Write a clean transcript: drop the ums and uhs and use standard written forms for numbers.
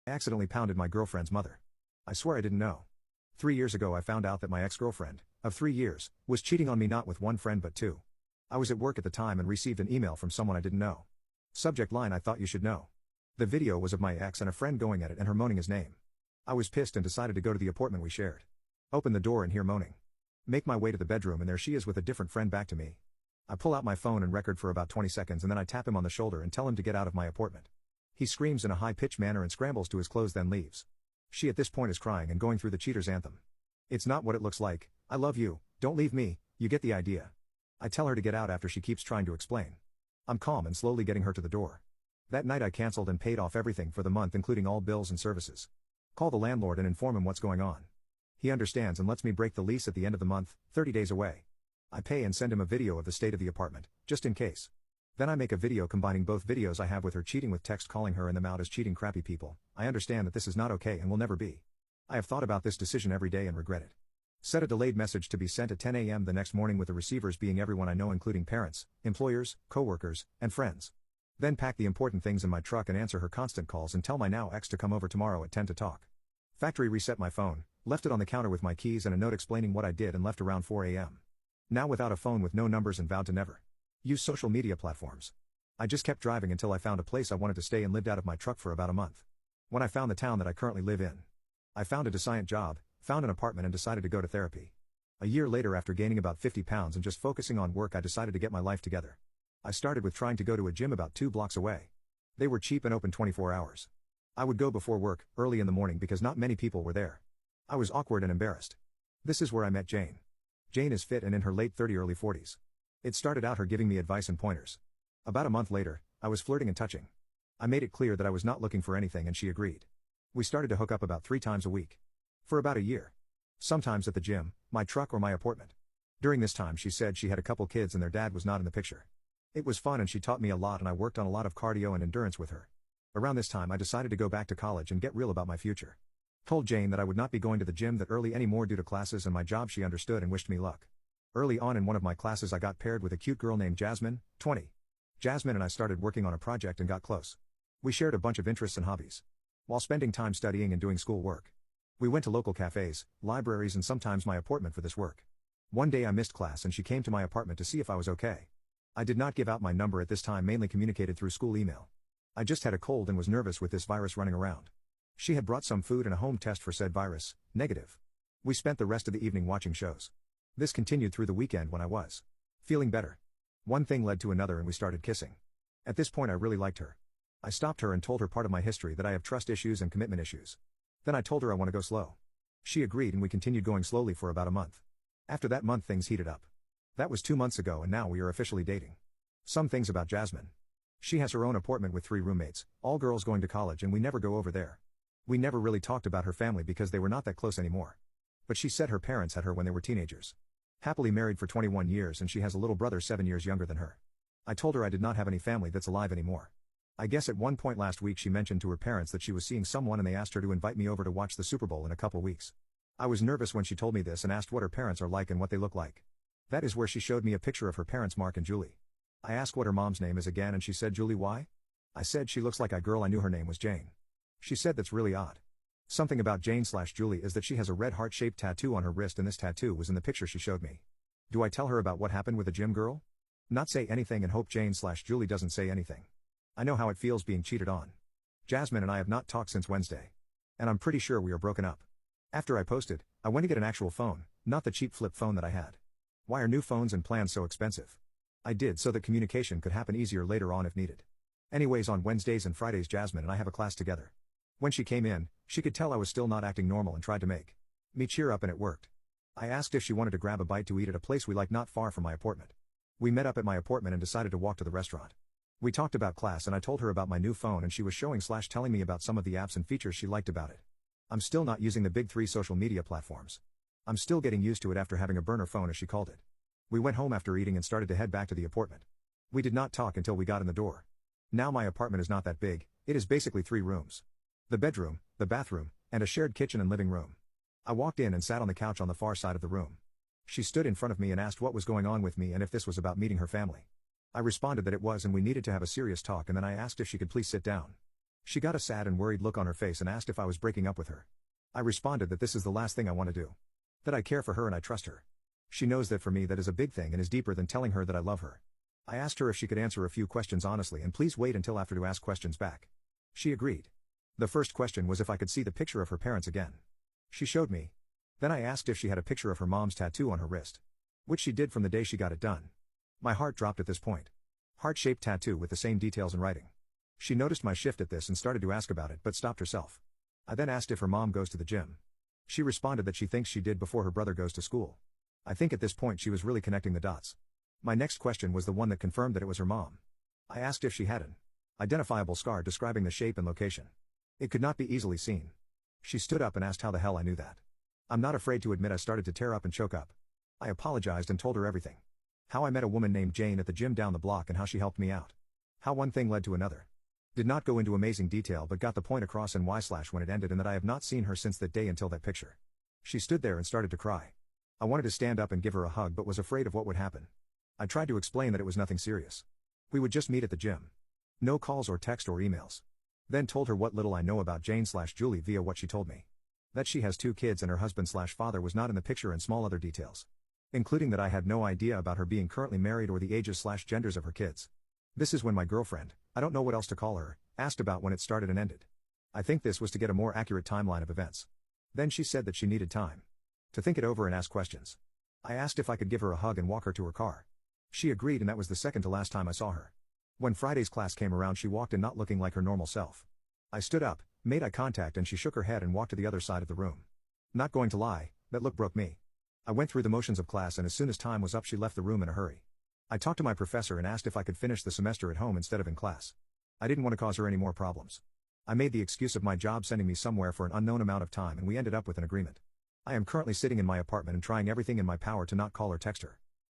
I accidentally pounded my girlfriend's mother. I swear I didn't know. 3 years ago I found out that my ex-girlfriend, of 3 years, was cheating on me not with one friend but two. I was at work at the time and received an email from someone I didn't know. Subject line: I thought you should know. The video was of my ex and a friend going at it and her moaning his name. I was pissed and decided to go to the apartment we shared. Open the door and hear moaning. Make my way to the bedroom and there she is with a different friend back to me. I pull out my phone and record for about 20 seconds and then I tap him on the shoulder and tell him to get out of my apartment. He screams in a high-pitched manner and scrambles to his clothes then leaves. She at this point is crying and going through the cheater's anthem. It's not what it looks like. I love you, don't leave me, you get the idea. I tell her to get out after she keeps trying to explain. I'm calm and slowly getting her to the door. That night I cancelled and paid off everything for the month including all bills and services. Call the landlord and inform him what's going on. He understands and lets me break the lease at the end of the month, 30 days away. I pay and send him a video of the state of the apartment, just in case. Then I make a video combining both videos I have with her cheating with text calling her and them out as cheating crappy people. I understand that this is not okay and will never be. I have thought about this decision every day and regret it. Set a delayed message to be sent at 10 a.m. the next morning with the receivers being everyone I know including parents, employers, co-workers, and friends. Then pack the important things in my truck and answer her constant calls and tell my now ex to come over tomorrow at 10 to talk. Factory reset my phone, left it on the counter with my keys and a note explaining what I did and left around 4 a.m. Now without a phone with no numbers and vowed to never use social media platforms. I just kept driving until I found a place I wanted to stay and lived out of my truck for about a month. When I found the town that I currently live in, I found a decent job, found an apartment and decided to go to therapy. A year later, after gaining about 50 pounds and just focusing on work, I decided to get my life together. I started with trying to go to a gym about 2 blocks away. They were cheap and open 24 hours. I would go before work, early in the morning because not many people were there. I was awkward and embarrassed. This is where I met Jane. Jane is fit and in her late 30s, early 40s. It started out her giving me advice and pointers. About a month later, I was flirting and touching. I made it clear that I was not looking for anything and she agreed. We started to hook up about 3 times a week. For about a year. Sometimes at the gym, my truck or my apartment. During this time she said she had a couple kids and their dad was not in the picture. It was fun and she taught me a lot and I worked on a lot of cardio and endurance with her. Around this time I decided to go back to college and get real about my future. Told Jane that I would not be going to the gym that early anymore due to classes and my job. She understood and wished me luck. Early on in one of my classes I got paired with a cute girl named Jasmine, 20. Jasmine and I started working on a project and got close. We shared a bunch of interests and hobbies. While spending time studying and doing school work. We went to local cafes, libraries and sometimes my apartment for this work. One day I missed class and she came to my apartment to see if I was okay. I did not give out my number at this time, mainly communicated through school email. I just had a cold and was nervous with this virus running around. She had brought some food and a home test for said virus, negative. We spent the rest of the evening watching shows. This continued through the weekend when I was feeling better. One thing led to another and we started kissing. At this point I really liked her. I stopped her and told her part of my history, that I have trust issues and commitment issues. Then I told her I want to go slow. She agreed and we continued going slowly for about a month. After that month things heated up. That was 2 months ago and now we are officially dating. Some things about Jasmine. She has her own apartment with 3 roommates, all girls going to college, and we never go over there. We never really talked about her family because they were not that close anymore. But she said her parents had her when they were teenagers. Happily married for 21 years and she has a little brother 7 years younger than her. I told her I did not have any family that's alive anymore. I guess at one point last week she mentioned to her parents that she was seeing someone and they asked her to invite me over to watch the Super Bowl in a couple weeks. I was nervous when she told me this and asked what her parents are like and what they look like. That is where she showed me a picture of her parents, Mark and Julie. I asked what her mom's name is again and she said Julie. Why? I said she looks like a girl I knew, her name was Jane. She said that's really odd. Something about Jane/Julie is that she has a red heart-shaped tattoo on her wrist and this tattoo was in the picture she showed me. Do I tell her about what happened with the gym girl? Not say anything and hope Jane/Julie doesn't say anything. I know how it feels being cheated on. Jasmine and I have not talked since Wednesday. And I'm pretty sure we are broken up. After I posted, I went to get an actual phone, not the cheap flip phone that I had. Why are new phones and plans so expensive? I did so that communication could happen easier later on if needed. Anyways, on Wednesdays and Fridays Jasmine and I have a class together. When she came in, she could tell I was still not acting normal and tried to make me cheer up and it worked. I asked if she wanted to grab a bite to eat at a place we like not far from my apartment. We met up at my apartment and decided to walk to the restaurant. We talked about class and I told her about my new phone and she was showing/telling me about some of the apps and features she liked about it. I'm still not using the big 3 social media platforms. I'm still getting used to it after having a burner phone, as she called it. We went home after eating and started to head back to the apartment. We did not talk until we got in the door. Now my apartment is not that big, it is basically 3 rooms. The bedroom, the bathroom, and a shared kitchen and living room. I walked in and sat on the couch on the far side of the room. She stood in front of me and asked what was going on with me and if this was about meeting her family. I responded that it was and we needed to have a serious talk, and then I asked if she could please sit down. She got a sad and worried look on her face and asked if I was breaking up with her. I responded that this is the last thing I want to do. That I care for her and I trust her. She knows that for me that is a big thing and is deeper than telling her that I love her. I asked her if she could answer a few questions honestly and please wait until after to ask questions back. She agreed. The first question was if I could see the picture of her parents again. She showed me. Then I asked if she had a picture of her mom's tattoo on her wrist. Which she did from the day she got it done. My heart dropped at this point. Heart-shaped tattoo with the same details in writing. She noticed my shift at this and started to ask about it but stopped herself. I then asked if her mom goes to the gym. She responded that she thinks she did before her brother goes to school. I think at this point she was really connecting the dots. My next question was the one that confirmed that it was her mom. I asked if she had an identifiable scar describing the shape and location. It could not be easily seen. She stood up and asked how the hell I knew that. I'm not afraid to admit I started to tear up and choke up. I apologized and told her everything. How I met a woman named Jane at the gym down the block and how she helped me out. How one thing led to another. Did not go into amazing detail but got the point across and why/when it ended and that I have not seen her since that day until that picture. She stood there and started to cry. I wanted to stand up and give her a hug but was afraid of what would happen. I tried to explain that it was nothing serious. We would just meet at the gym. No calls or text or emails. Then told her what little I know about Jane/Julie via what she told me. That she has 2 kids and her husband/father was not in the picture and small other details. Including that I had no idea about her being currently married or the ages/genders of her kids. This is when my girlfriend, I don't know what else to call her, asked about when it started and ended. I think this was to get a more accurate timeline of events. Then she said that she needed time to think it over and ask questions. I asked if I could give her a hug and walk her to her car. She agreed and that was the second to last time I saw her. When Friday's class came around she walked in not looking like her normal self. I stood up, made eye contact and she shook her head and walked to the other side of the room. Not going to lie, that look broke me. I went through the motions of class and as soon as time was up she left the room in a hurry. I talked to my professor and asked if I could finish the semester at home instead of in class. I didn't want to cause her any more problems. I made the excuse of my job sending me somewhere for an unknown amount of time and we ended up with an agreement. I am currently sitting in my apartment and trying everything in my power to not call or text her.